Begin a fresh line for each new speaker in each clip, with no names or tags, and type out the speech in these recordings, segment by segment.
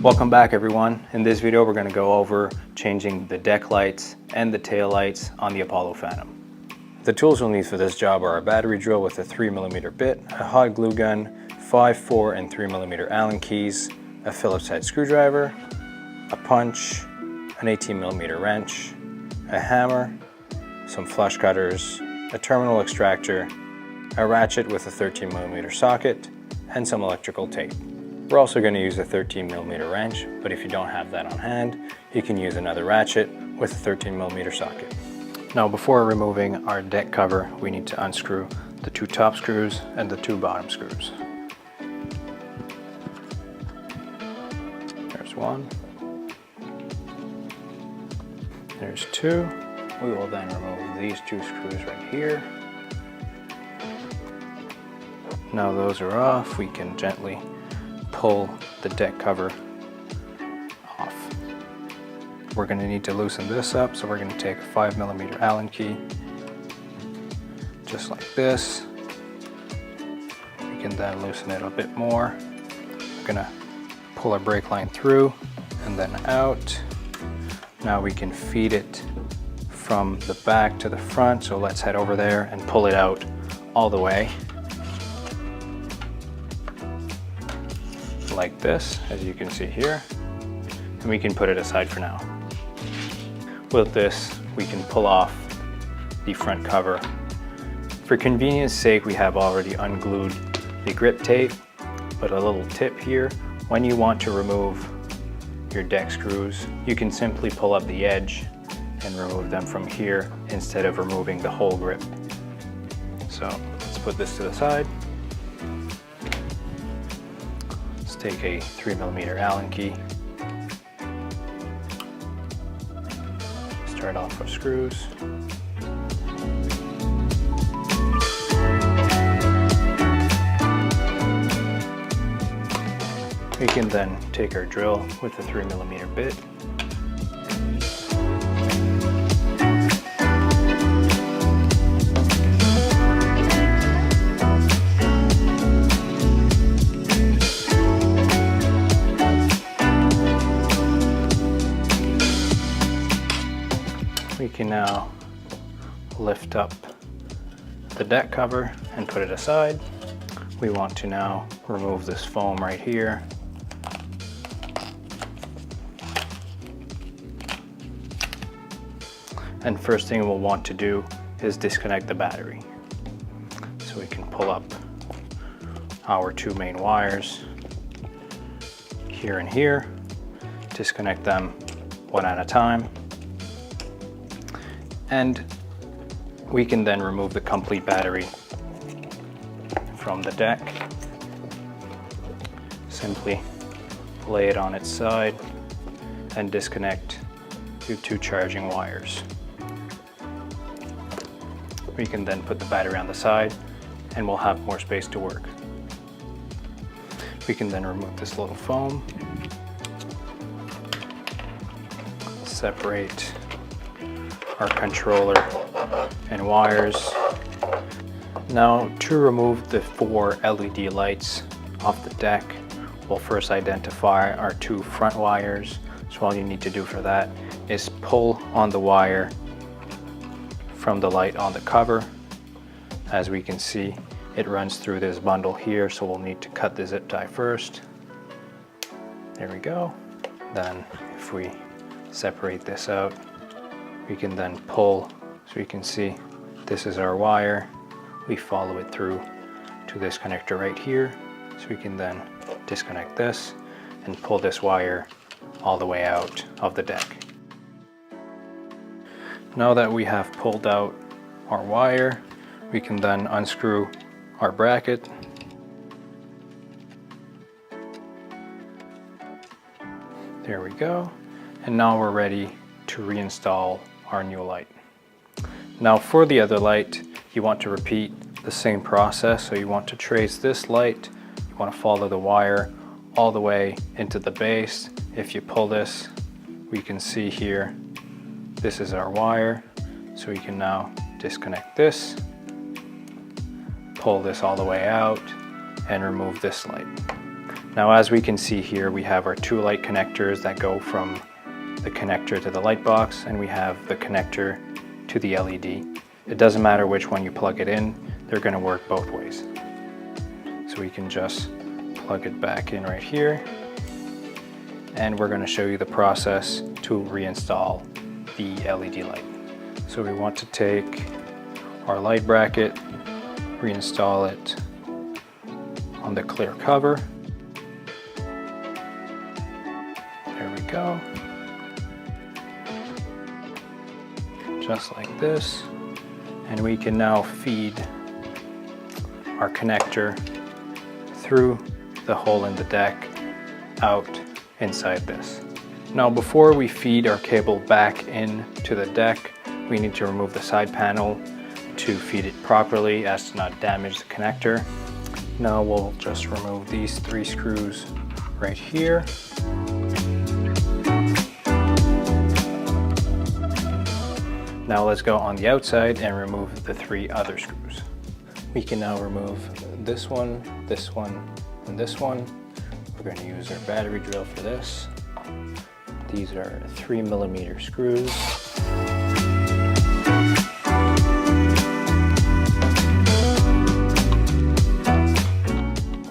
Welcome back everyone. In this video we're going to go over changing the deck lights and the tail lights on the Apollo Phantom. The tools you'll need for this job are a battery drill with a 3mm bit, a hot glue gun, 5, 4, and 3mm Allen keys, a Phillips head screwdriver, a punch, an 18mm wrench, a hammer, some flush cutters, a terminal extractor, a ratchet with a 13mm socket, and some electrical tape. We're also going to use a 13mm wrench, but if you don't have that on hand, you can use another ratchet with a 13mm socket. Now before removing our deck cover, we need to unscrew the 2 top screws and the 2 bottom screws. There's 1. There's 2. We will then remove these 2 screws right here. Now those are off, we can gently pull the deck cover off. We're going to need to loosen this up, so we're going to take a 5mm Allen key, just like this. We can then loosen it a bit more. We're going to pull our brake line through and then out. Now we can feed it from the back to the front, so let's head over there and pull it out all the way. Like this, as you can see here, and we can put it aside for now. With this, we can pull off the front cover. For convenience sake, we have already unglued the grip tape, but a little tip here, when you want to remove your deck screws, you can simply pull up the edge and remove them from here instead of removing the whole grip. So let's put this to the side. Take a 3mm Allen key, start off with screws, we can then take our drill with a 3mm bit, we can now lift up the deck cover and put it aside. We want to now remove this foam right here. And first thing we'll want to do is disconnect the battery. So we can pull up our 2 main wires here and here, disconnect them one at a time. And we can then remove the complete battery from the deck. Simply lay it on its side and disconnect your 2 charging wires. We can then put the battery on the side and we'll have more space to work. We can then remove this little foam, separate our controller and wires. Now to remove the 4 LED lights off the deck, we'll first identify our 2 front wires. So all you need to do for that is pull on the wire from the light on the cover. As we can see, it runs through this bundle here, so we'll need to cut the zip tie first. There we go. Then if we separate this out, we can then pull, so you can see this is our wire. We follow it through to this connector right here. So we can then disconnect this and pull this wire all the way out of the deck. Now that we have pulled out our wire, we can then unscrew our bracket. There we go. And now we're ready to reinstall our new light. Now for the other light, you want to repeat the same process. So you want to trace this light, you want to follow the wire all the way into the base. If you pull this, we can see here, this is our wire. So we can now disconnect this, pull this all the way out, and remove this light. Now, as we can see here, we have our 2 light connectors that go from the connector to the light box, and we have the connector to the LED. It doesn't matter which one you plug it in, they're going to work both ways. So we can just plug it back in right here, and we're going to show you the process to reinstall the LED light. So we want to take our light bracket, reinstall it on the clear cover. There we go. Just like this. And we can now feed our connector through the hole in the deck out inside this. Now, before we feed our cable back into the deck, we need to remove the side panel to feed it properly as to not damage the connector. Now we'll just remove these 3 screws right here. Now let's go on the outside and remove the 3 other screws. We can now remove this one, and this one. We're going to use our battery drill for this. These are 3mm screws.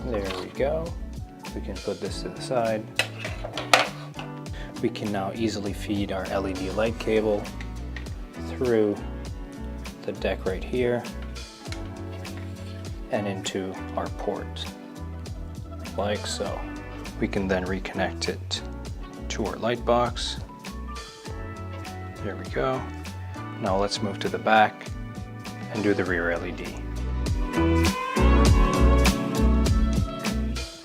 There we go. We can put this to the side. We can now easily feed our LED light cable through the deck right here and into our port, like so. We can then reconnect it to our light box. There we go. Now let's move to the back and do the rear LED.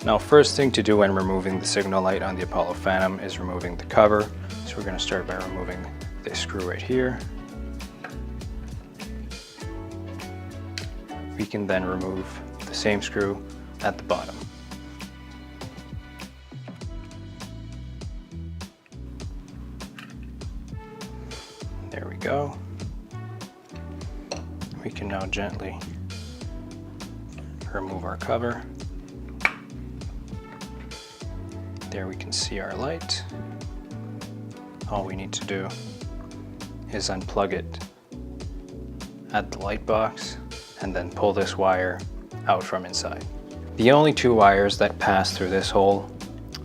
Now, first thing to do when removing the signal light on the Apollo Phantom is removing the cover. So we're going to start by removing this screw right here. We can then remove the same screw at the bottom. There we go. We can now gently remove our cover. There we can see our light. All we need to do is unplug it at the light box and then pull this wire out from inside. The only 2 wires that pass through this hole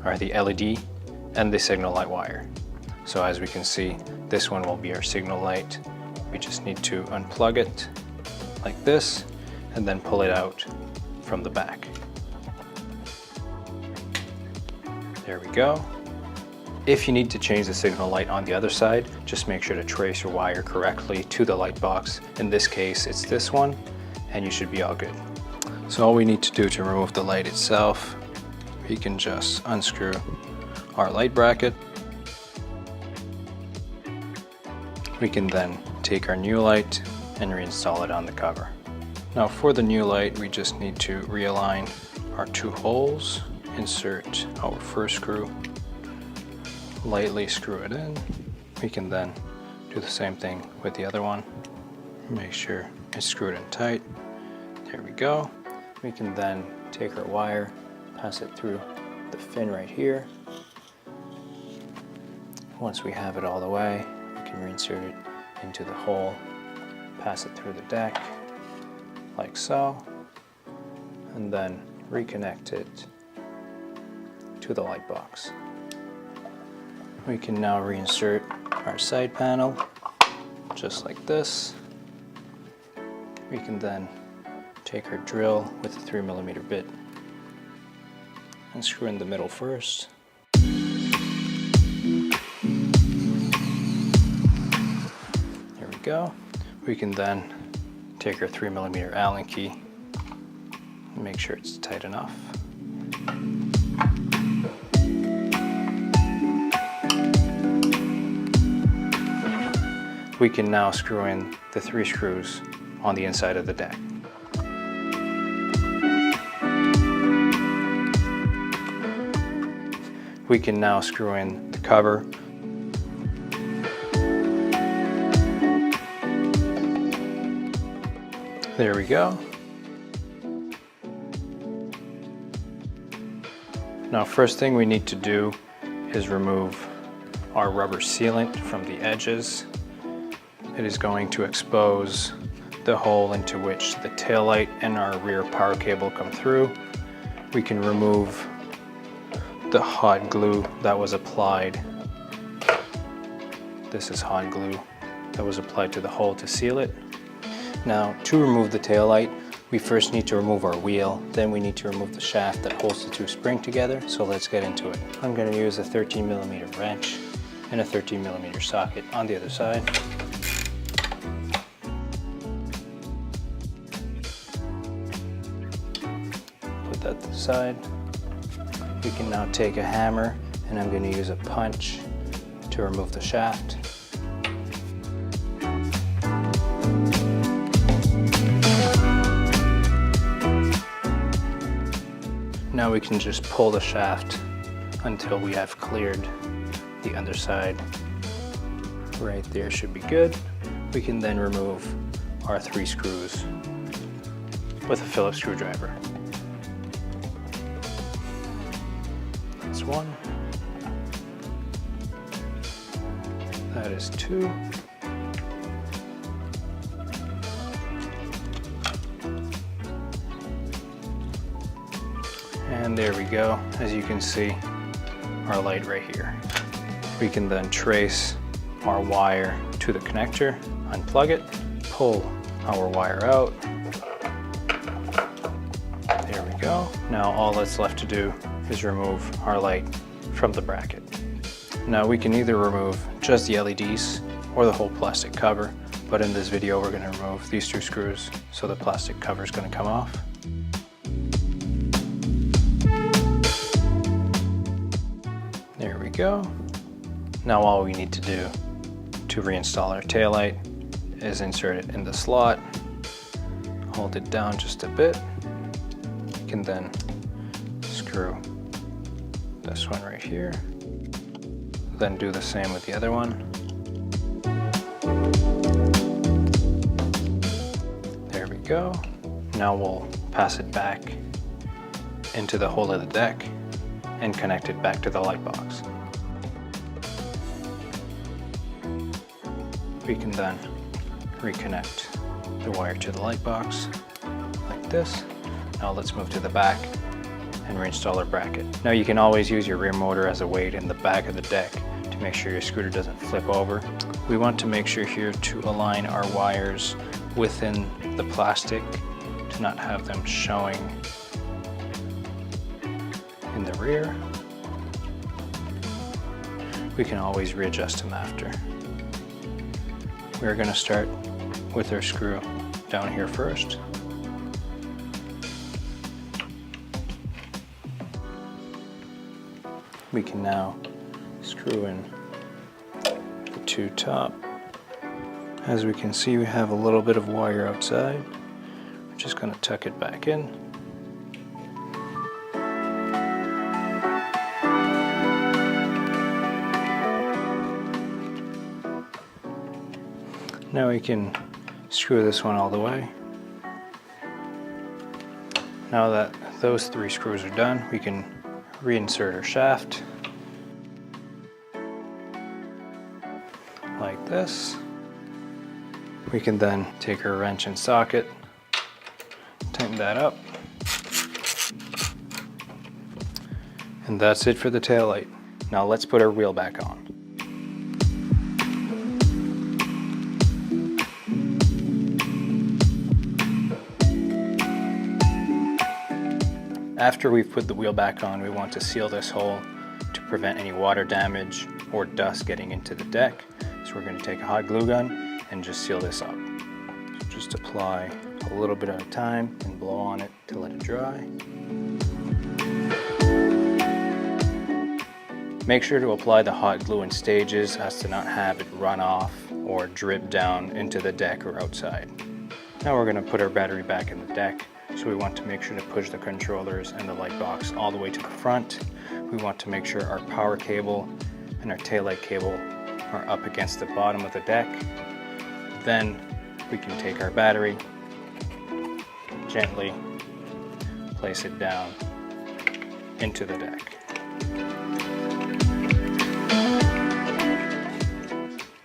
are the LED and the signal light wire. So as we can see, this one will be our signal light. We just need to unplug it like this and then pull it out from the back. There we go. If you need to change the signal light on the other side, just make sure to trace your wire correctly to the light box. In this case, it's this one, and you should be all good. So all we need to do to remove the light itself, we can just unscrew our light bracket. We can then take our new light and reinstall it on the cover. Now for the new light, we just need to realign our 2 holes, insert our first screw, lightly screw it in. We can then do the same thing with the other one. Make sure it's screwed in tight. There we go. We can then take our wire, pass it through the fin right here. Once we have it all the way, we can reinsert it into the hole, pass it through the deck, like so, and then reconnect it to the light box. We can now reinsert our side panel, just like this. We can then take our drill with a 3mm bit and screw in the middle first. There we go. We can then take our 3mm Allen key and make sure it's tight enough. We can now screw in the 3 screws on the inside of the deck. We can now screw in the cover. There we go. Now, first thing we need to do is remove our rubber sealant from the edges. It is going to expose the hole into which the taillight and our rear power cable come through. We can remove the hot glue that was applied. This is hot glue that was applied to the hole to seal it. Now, to remove the taillight, we first need to remove our wheel, then we need to remove the shaft that holds the two springs together, so let's get into it. I'm going to use a 13mm wrench and a 13mm socket on the other side. Put that to the side. We can now take a hammer, and I'm going to use a punch to remove the shaft. Now we can just pull the shaft until we have cleared the underside. Right there should be good. We can then remove our 3 screws with a Phillips screwdriver. That's 1. That is 2. And there we go. As you can see, our light right here. We can then trace our wire to the connector, unplug it, pull our wire out. There we go. Now all that's left to do is remove our light from the bracket. Now we can either remove just the LEDs or the whole plastic cover, but in this video we're going to remove these 2 screws, so the plastic cover is going to come off. There we go. Now all we need to do to reinstall our taillight is insert it in the slot, hold it down just a bit. You can then screw this one right here, then do the same with the other one. There we go. Now we'll pass it back into the hole of the deck and connect it back to the light box. We can then reconnect the wire to the light box like this. Now let's move to the back and reinstall our bracket. Now you can always use your rear motor as a weight in the back of the deck to make sure your scooter doesn't flip over. We want to make sure here to align our wires within the plastic to not have them showing in the rear. We can always readjust them after. We're going to start with our screw down here first. We can now screw in the 2 top. As we can see, we have a little bit of wire outside. We're just going to tuck it back in. Now we can screw this one all the way. Now that those 3 screws are done, we can reinsert our shaft like this. We can then take our wrench and socket, tighten that up, and that's it for the taillight. Now let's put our wheel back on. After we've put the wheel back on, we want to seal this hole to prevent any water damage or dust getting into the deck. So we're going to take a hot glue gun and just seal this up. So just apply a little bit at a time and blow on it to let it dry. Make sure to apply the hot glue in stages as to not have it run off or drip down into the deck or outside. Now we're going to put our battery back in the deck. So we want to make sure to push the controllers and the light box all the way to the front. We want to make sure our power cable and our taillight cable are up against the bottom of the deck. Then we can take our battery, gently place it down into the deck.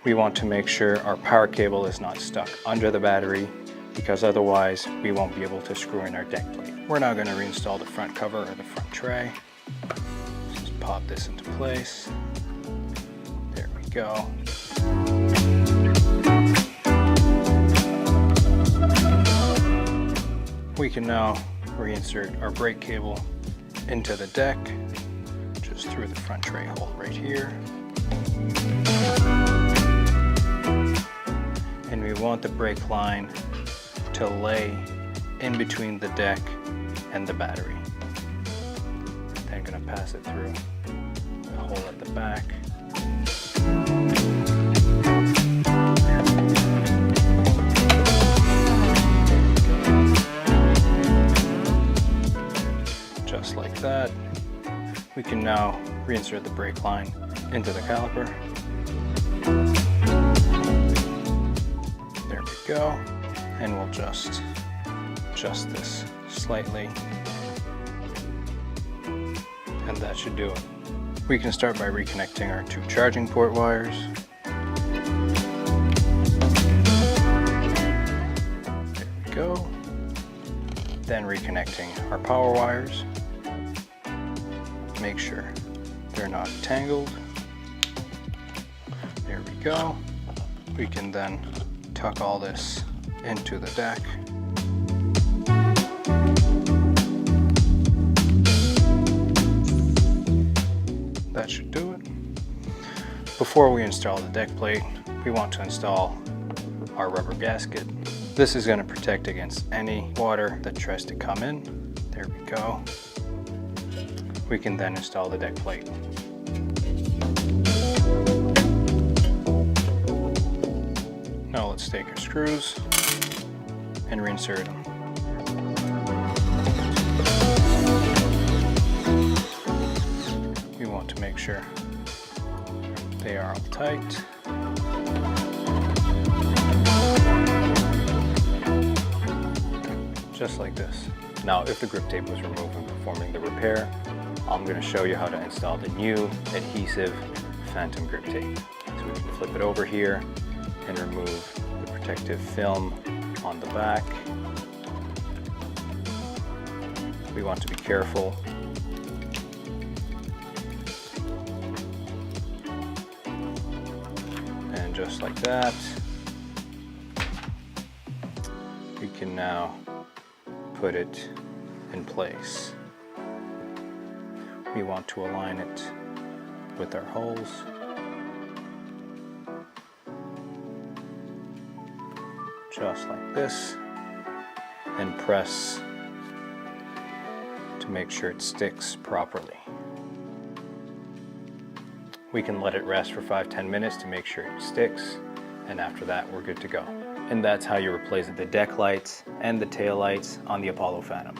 We want to make sure our power cable is not stuck under the battery, because otherwise we won't be able to screw in our deck plate. We're now going to reinstall the front cover or the front tray. Just pop this into place. There we go. We can now reinsert our brake cable into the deck, just through the front tray hole right here. And we want the brake line to lay in between the deck and the battery. Then I'm going to pass it through the hole at the back. Just like that. We can now reinsert the brake line into the caliper. There we go. And we'll just adjust this slightly. And that should do it. We can start by reconnecting our two charging port wires. There we go. Then reconnecting our power wires. Make sure they're not tangled. There we go. We can then tuck all this into the deck. That should do it. Before we install the deck plate, we want to install our rubber gasket. This is going to protect against any water that tries to come in. There we go. We can then install the deck plate. Now let's take our screws and reinsert them. We want to make sure they are all tight. Just like this. Now, if the grip tape was removed when performing the repair, I'm going to show you how to install the new adhesive Phantom grip tape. So we can flip it over here and remove the protective film on the back. We want to be careful. And just like that, we can now put it in place. We want to align it with our holes. Just like this, and press to make sure it sticks properly. We can let it rest for 5-10 minutes to make sure it sticks, and after that we're good to go. And that's how you replace the deck lights and the tail lights on the Apollo Phantom.